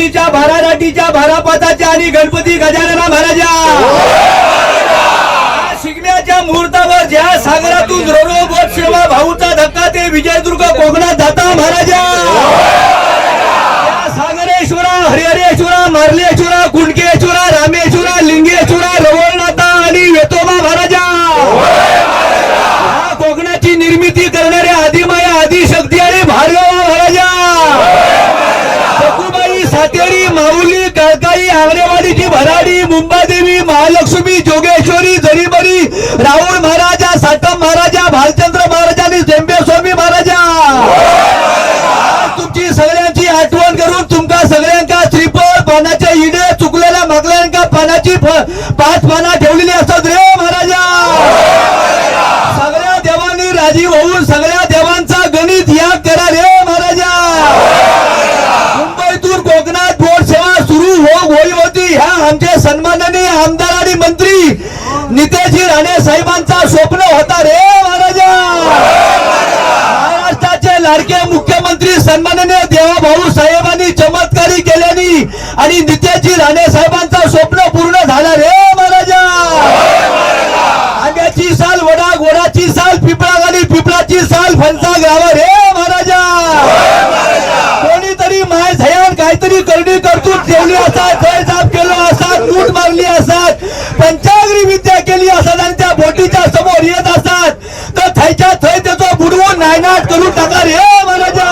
काशीच्या भाराराटीच्या भारापाताच्या आणि गणपती गजानना महाराजा शिगम्याच्या मुहूर्तावर ज्या सागरातून रोरो बोट सेवा भाऊचा धक्का ते विजयदुर्ग कोकणात जाता महाराजा सागरेश्वरा हरिहरेश्वरा मार्लेश्वरा कुंडकेश्वरा रामेश्वरा लिंगेश्वरा रवळनाथा आणि वेतोबा महाराजा कोकणाची निर्मिती करणाऱ्या आदिमाया आदिशक्ती आणि भार्गव महाराजा सकुबाई सातेरी माऊली काळकाई आंगणेवाडीची भराडी मुंबादेवी महालक्ष्मी जोगेश्वरी जरीबरी राहुल महाराजा साटम महाराजा भालचंद्र महाराजा आणि जेंबेस्वामी महाराजा तुमची सगळ्यांची आठवण करून तुमका सगळ्यांका श्रीफळ पानाच्या इडे चुकलेल्या मागल्यांका पानाची 5 पाना ठेवलेली असतात रे महाराजा सगळ्या देवांनी राजीव होऊन सगळ्या देवांचा गणित याग करा रे महाराजा मुंबईतून कोकणात बोट सेवा सुरू होई होती ह्या आमचे सन्माननीय आमदार आणि मंत्री नितेशजी राणे साहेबांचा स्वप्न होता रे महाराजा महाराष्ट्राचे लाडके मुख्यमंत्री सन्माननीय देवाभाऊ साहेबांनी चमत्कारी केल्यानी आणि नितेशजी राणे साहेबांचा स्वप्न पूर्ण झाला रे महाराजा आंब्याची साल वडा गोडाची साल पिपळागाडी पिपळाची साल फणसा गावा रे महाराजा कोणीतरी माय झयान काहीतरी करणी करतून ठेवली असतात जय जाप केलं असतात लूट मारली असतात पंचाग्री विद्या केली असतात आणि त्या बोटीच्या समोर येत असतात तर थैच्या थै त्याचं बुडवून नायनाट करून टाका रे महाराजा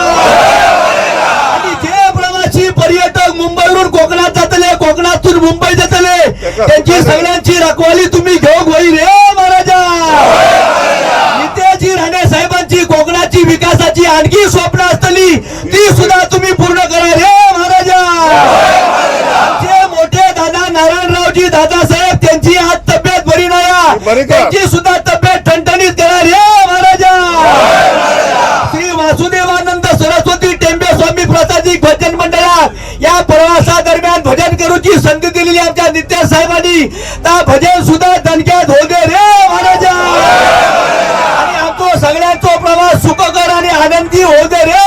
आणि जे प्रवासी पर्यटक मुंबईवरून कोकणात जातले कोकणातून मुंबई जातले त्यांची सगळ्यांची रखवाली तुम्ही घेऊन होई रे महाराजा नितेशजी राणे साहेबांची कोकणाची विकासाची आणखी स्वप्न असतली ती सुद्धा तुम्ही पूर्ण करा रे महाराजा आमचे मोठे दादा नारायणरावजी दादासाहेब त्यांची आज तब्येत बरी नाही त्यांची सुद्धा तब्येत ठणठणीत करा रे महाराजा श्री वासुदेवानंद सरस्वती टेंबे स्वामी प्रसादी भजन मंडळात या प्रवासादरम्यान भजन करूची संधी दिलेली आमच्या नित्या साहेबांनी त्या भजन सुद्धा दणक्यात हो दे रे महाराजा आणि आमचा सगळ्यांचा प्रवास सुखकर आणि आनंदी हो दे रे